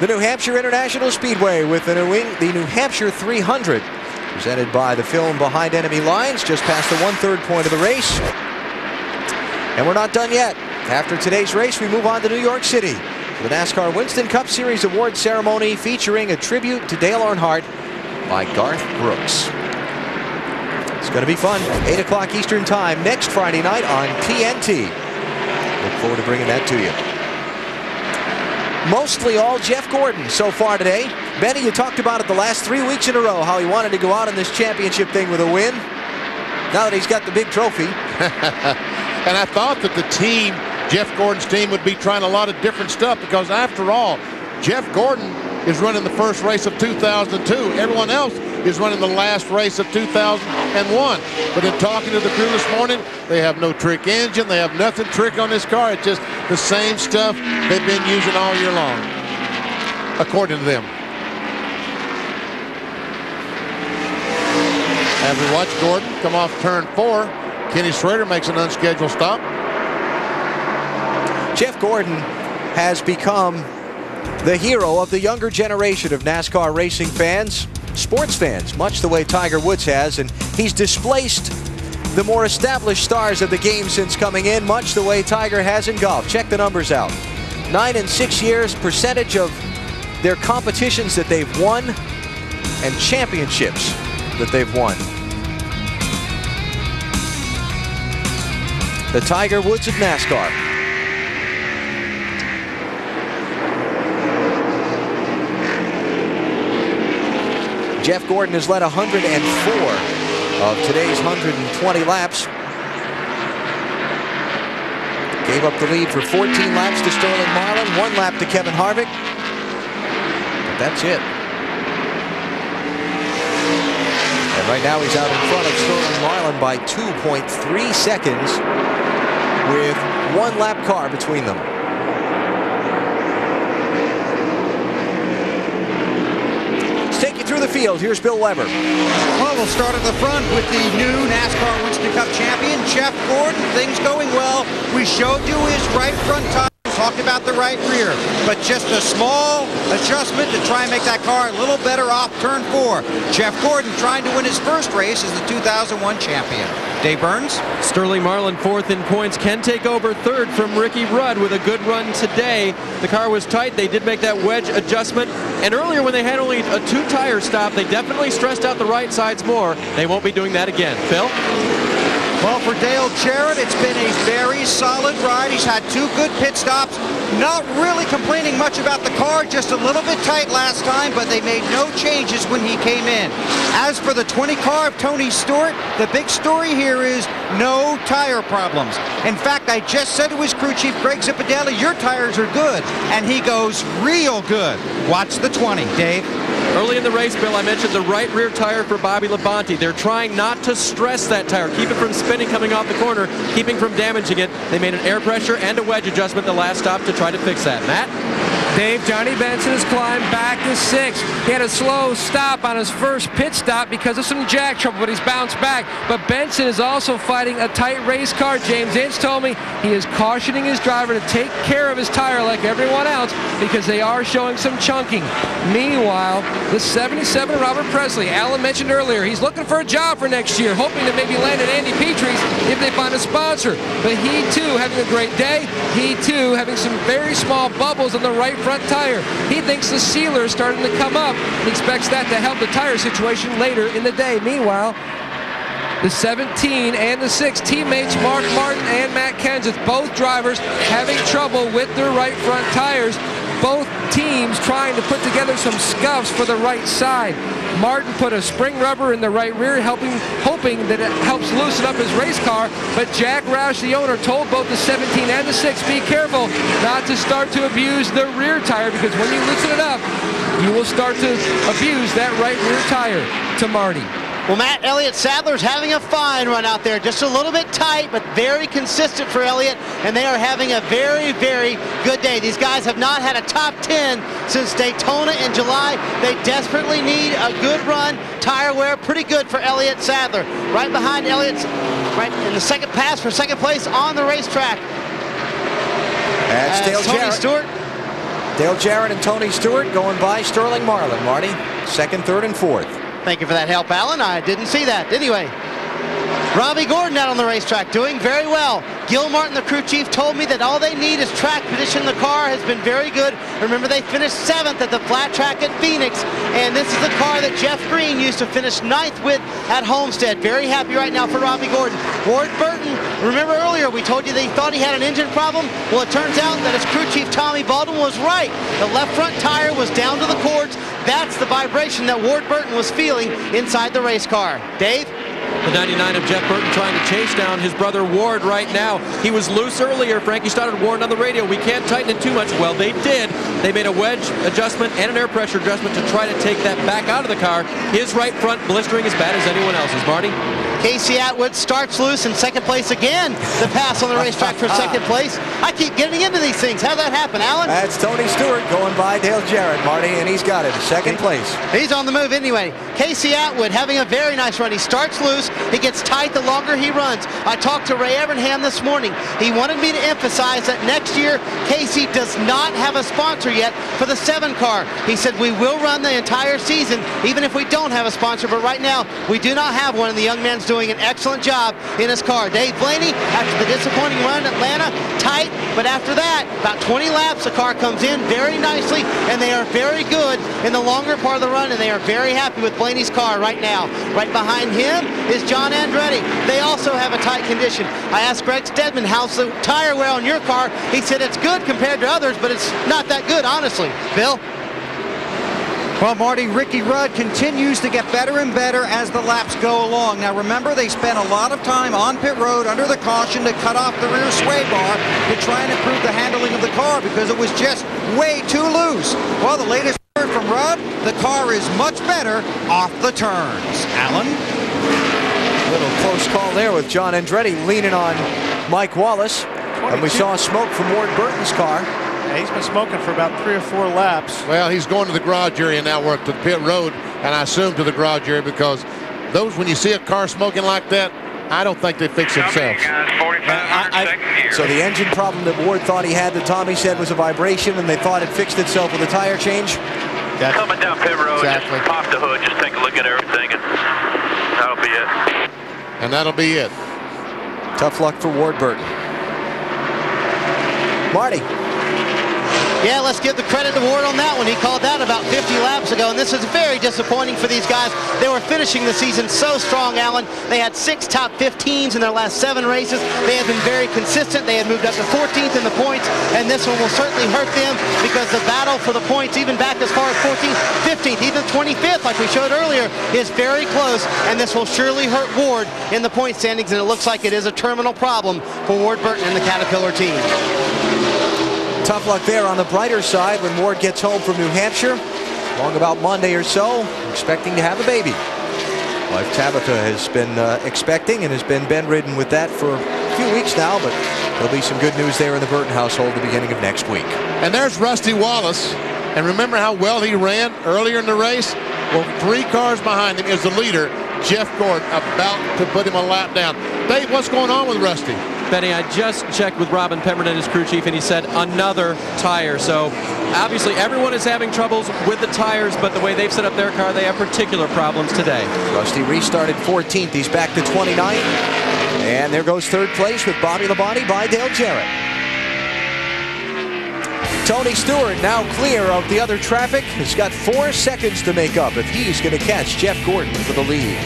the New Hampshire International Speedway with the New Hampshire 300, presented by the film Behind Enemy Lines, just past the 1/3 point of the race. And we're not done yet. After today's race, we move on to New York City for the NASCAR Winston Cup Series award ceremony featuring a tribute to Dale Earnhardt by Garth Brooks. It's going to be fun. 8 o'clock Eastern Time next Friday night on TNT. Look forward to bringing that to you. Mostly all Jeff Gordon so far today. Benny, you talked about it the last 3 weeks in a row, how he wanted to go out in this championship thing with a win. Now that he's got the big trophy. And I thought that the team, Jeff Gordon's team, would be trying a lot of different stuff, because after all, Jeff Gordon is running the first race of 2002. Everyone else is running the last race of 2001. But in talking to the crew this morning, they have no trick engine. They have nothing trick on this car. It's just the same stuff they've been using all year long, according to them. As we watch Gordon come off turn 4, Kenny Schrader makes an unscheduled stop. Jeff Gordon has become the hero of the younger generation of NASCAR racing fans, sports fans, much the way Tiger Woods has, and he's displaced the more established stars of the game since coming in, much the way Tiger has in golf. Check the numbers out. 9 and 6 years, percentage of their competitions that they've won, and championships that they've won. The Tiger Woods of NASCAR. Jeff Gordon has led 104 of today's 120 laps. Gave up the lead for 14 laps to Sterling Marlin, 1 lap to Kevin Harvick. But that's it. And right now he's out in front of Sterling Marlin by 2.3 seconds with 1 lap car between them. Take you through the field. Here's Bill Weber. Well, we'll start at the front with the new NASCAR Winston Cup champion, Jeff Gordon. Things going well. We showed you his right front tire. Talked about the right rear, but just a small adjustment to try and make that car a little better off turn 4. Jeff Gordon trying to win his first race as the 2001 champion. Dave Burns. Sterling Marlin 4th in points, can take over 3rd from Ricky Rudd with a good run today. The car was tight. They did make that wedge adjustment, and earlier when they had only a 2-tire stop, they definitely stressed out the right sides more. They won't be doing that again. Phil? Well, for Dale Jarrett, it's been a very solid ride. He's had 2 good pit stops. Not really complaining much about the car, just a little bit tight last time, but they made no changes when he came in. As for the 20 car of Tony Stewart, the big story here is no tire problems. In fact, I just said to his crew chief, Greg Zipadelli, your tires are good. And he goes, real good. Watch the 20, Dave. Early in the race, Bill, I mentioned the right rear tire for Bobby Labonte. They're trying not to stress that tire, keep it from spinning coming off the corner, keeping from damaging it. They made an air pressure and a wedge adjustment the last stop to try to fix that. Matt? Dave, Johnny Benson has climbed back to 6th. He had a slow stop on his first pit stop because of some jack trouble, but he's bounced back. But Benson is also fighting a tight race car. James Ince told me he is cautioning his driver to take care of his tire like everyone else because they are showing some chunking. Meanwhile, the 77 Robert Presley, Alan mentioned earlier, he's looking for a job for next year, hoping to maybe land at Andy Petries if they find a sponsor. But he too having a great day. He too having some very small bubbles on the right front tire. He thinks the sealer is starting to come up and expects that to help the tire situation later in the day. Meanwhile, the 17 and the 6 teammates, Mark Martin and Matt Kenseth, both drivers having trouble with their right front tires. Both teams trying to put together some scuffs for the right side. Martin put a spring rubber in the right rear, hoping that it helps loosen up his race car. But Jack Roush, the owner, told both the 17 and the 6, be careful not to start to abuse the rear tire, because when you loosen it up, you will start to abuse that right rear tire. To Marty. Well, Matt, Elliott Sadler's having a fine run out there. Just a little bit tight, but very consistent for Elliott, and they are having a very, very good day. These guys have not had a top 10 since Daytona in July. They desperately need a good run. Tire wear, pretty good for Elliott Sadler. Right behind Elliott's, right in the second pass for second place on the racetrack. That's Dale Tony Jarrett. Stewart. Dale Jarrett and Tony Stewart going by Sterling Marlin. Marty, second, third, and fourth. Thank you for that help, Alan. I didn't see that. Anyway, Robbie Gordon out on the racetrack doing very well. Gil Martin, the crew chief, told me that all they need is track position. The car has been very good. Remember, they finished 7th at the flat track at Phoenix, and this is the car that Jeff Green used to finish 9th with at Homestead. Very happy right now for Robbie Gordon. Ward Burton, remember earlier we told you that he thought he had an engine problem? Well, it turns out that his crew chief, Tommy Baldwin, was right. The left front tire was down to the cords. That's the vibration that Ward Burton was feeling inside the race car. Dave? The 99 of Jeff Burton trying to chase down his brother Ward right now. He was loose earlier. Frankie started warning on the radio, we can't tighten it too much. Well, they did. They made a wedge adjustment and an air pressure adjustment to try to take that back out of the car. His right front blistering as bad as anyone else's. Marty? Casey Atwood starts loose in second place again. The pass on the racetrack for second place. I keep getting into these things. How'd that happen, Alan? That's Tony Stewart going by Dale Jarrett, Marty, and he's got it. Second place. He's on the move anyway. Casey Atwood having a very nice run. He starts loose. He gets tight the longer he runs. I talked to Ray Evernham this morning. He wanted me to emphasize that next year, Casey does not have a sponsor yet for the 7 car. He said, we will run the entire season, even if we don't have a sponsor. But right now, we do not have one, and the young man's doing an excellent job in his car. Dave Blaney, after the disappointing run in Atlanta, tight, but after that, about 20 laps, the car comes in very nicely, and they are very good in the longer part of the run, and they are very happy with Blaney's car right now. Right behind him is John Andretti. They also have a tight condition. I asked Greg Stedman, how's the tire wear on your car? He said it's good compared to others, but it's not that good, honestly. Bill? Well, Marty, Ricky Rudd continues to get better and better as the laps go along. Now, remember, they spent a lot of time on pit road under the caution to cut off the rear sway bar to try and improve the handling of the car because it was just way too loose. Well, the latest word from Rudd, the car is much better off the turns. Alan? Little close call there with John Andretti leaning on Mike Wallace. And we saw smoke from Ward Burton's car. Yeah, he's been smoking for about 3 or 4 laps. Well, he's going to the garage area now, work to the pit road, and I assume to the garage area because those, when you see a car smoking like that, I don't think they fix themselves. So the engine problem that Ward thought he had that Tommy said was a vibration, and they thought it fixed itself with a tire change? Coming down pit road, Exactly. just pop the hood, just take a look at everything, and that'll be it. And that'll be it. Tough luck for Ward Burton. Marty. Yeah, let's give the credit to Ward on that one. He called that about 50 laps ago, and this is very disappointing for these guys. They were finishing the season so strong, Alan. They had 6 top 15s in their last 7 races. They have been very consistent. They had moved up to 14th in the points, and this one will certainly hurt them because the battle for the points, even back as far as 14th, 15th, even 25th, like we showed earlier, is very close, and this will surely hurt Ward in the point standings, and it looks like it is a terminal problem for Ward Burton and the Caterpillar team. Tough luck there on the brighter side when Ward gets home from New Hampshire. Long about Monday or so, expecting to have a baby. Wife Tabitha has been expecting and has been bedridden with that for a few weeks now, but there'll be some good news there in the Burton household at the beginning of next week. And there's Rusty Wallace. And remember how well he ran earlier in the race? Well, 3 cars behind him is the leader, Jeff Gordon, about to put him a lap down. Dave, what's going on with Rusty? Benny, I just checked with Robin Pemberton, his crew chief, and he said another tire. So obviously everyone is having troubles with the tires, but the way they've set up their car, they have particular problems today. Rusty restarted 14th. He's back to 29th. And there goes 3rd place with Bobby Labonte by Dale Jarrett. Tony Stewart now clear of the other traffic. He's got 4 seconds to make up if he's going to catch Jeff Gordon for the lead.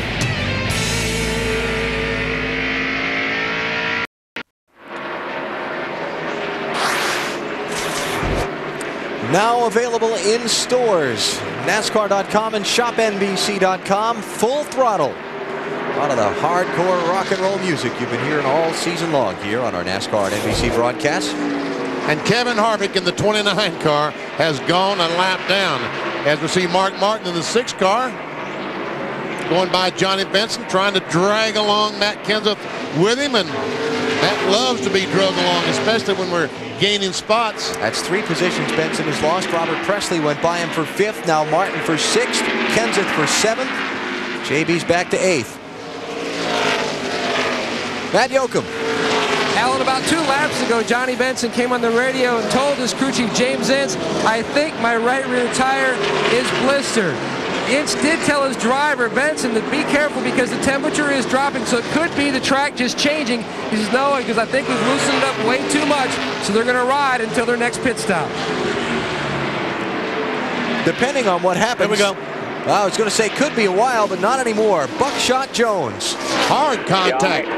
Now available in stores, NASCAR.com and ShopNBC.com. Full throttle. A lot of the hardcore rock and roll music you've been hearing all season long here on our NASCAR and NBC broadcast. And Kevin Harvick in the 29 car has gone a lap down. As we see Mark Martin in the 6 car, going by Johnny Benson, trying to drag along Matt Kenseth with him. And Matt loves to be dragged along, especially when we're gaining spots. That's 3 positions Benson has lost. Robert Presley went by him for 5th. Now Martin for 6th. Kenseth for 7th. JB's back to 8th. Matt Yoakum. Alan, about 2 laps ago, Johnny Benson came on the radio and told his crew chief, James Ince, I think my right rear tire is blistered. Ince did tell his driver, Benson, to be careful because the temperature is dropping, so it could be the track just changing. He says, no, because I think we've loosened it up way too much, so they're going to ride until their next pit stop. Depending on what happens. There we go. I was going to say could be a while, but not anymore. Buckshot Jones. Hard contact.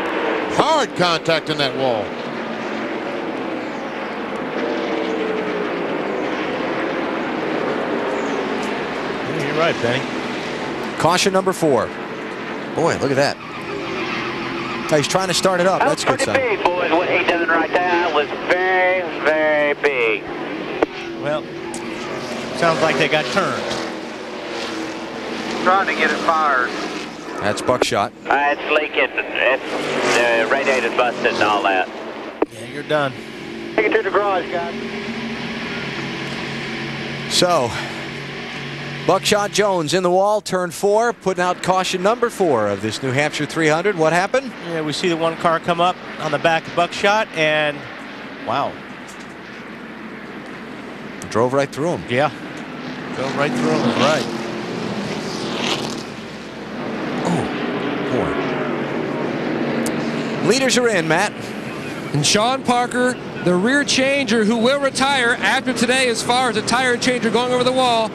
Hard contact in that wall. You're right, Benny. Caution number 4. Boy, look at that. Oh, he's trying to start it up. That's a good sign. Big, boys. What he done right there was very, very big. Well, sounds like they got turned. Trying to get it fired. That's Buckshot. It's leaking. The radiator's busted and all that. Yeah, you're done. Take it to the garage, guys. So, Buckshot Jones in the wall, turn 4, putting out caution number 4 of this New Hampshire 300. What happened? Yeah, we see the one car come up on the back of Buckshot, and wow. Drove right through him. Yeah. Drove right through him. Right. Leaders are in, Matt. And Sean Parker, the rear changer, who will retire after today as far as a tire changer going over the wall,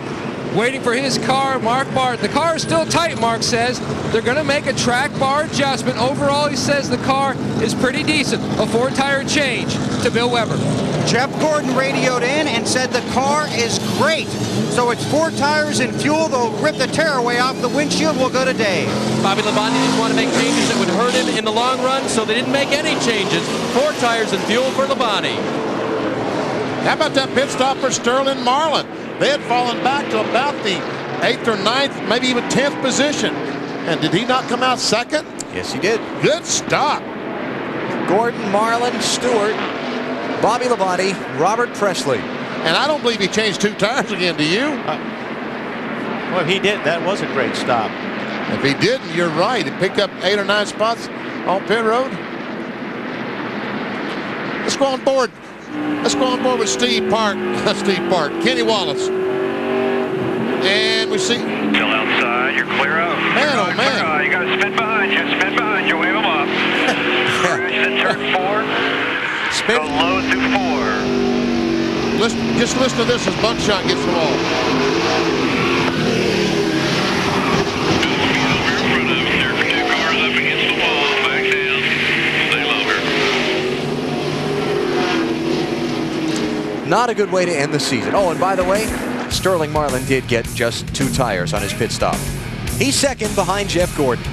waiting for his car, Mark Barton. The car is still tight, Mark says. They're going to make a track bar adjustment. Overall, he says the car is pretty decent. A 4-tire change to Bill Weber. Jeff Gordon radioed in and said the car is great. So it's 4 tires and fuel. They'll rip the tearaway off the windshield. We'll go to Dave. Bobby Labonte didn't want to make changes that would hurt him in the long run, so they didn't make any changes. 4 tires and fuel for Labonte. How about that pit stop for Sterling Marlin? They had fallen back to about the 8th or 9th, maybe even 10th position. And did he not come out second? Yes, he did. Good stop. Gordon, Marlin, Stewart, Bobby Labonte, Robert Presley. And I don't believe he changed 2 tires again, do you? Well, if he did, that was a great stop. If he didn't, you're right. He picked up 8 or 9 spots on pit road. Let's go on board. Let's go on board with Steve Park. Kenny Wallace. And we see. Still outside. You're clear out. Man, oh man. You got to spin behind you. Spin behind you. Wave them up. Crash in turn 4. Spin. Go low through 4. Just listen to this as Buckshot gets the wall. Not a good way to end the season. Oh, and by the way, Sterling Marlin did get just 2 tires on his pit stop. He's second behind Jeff Gordon.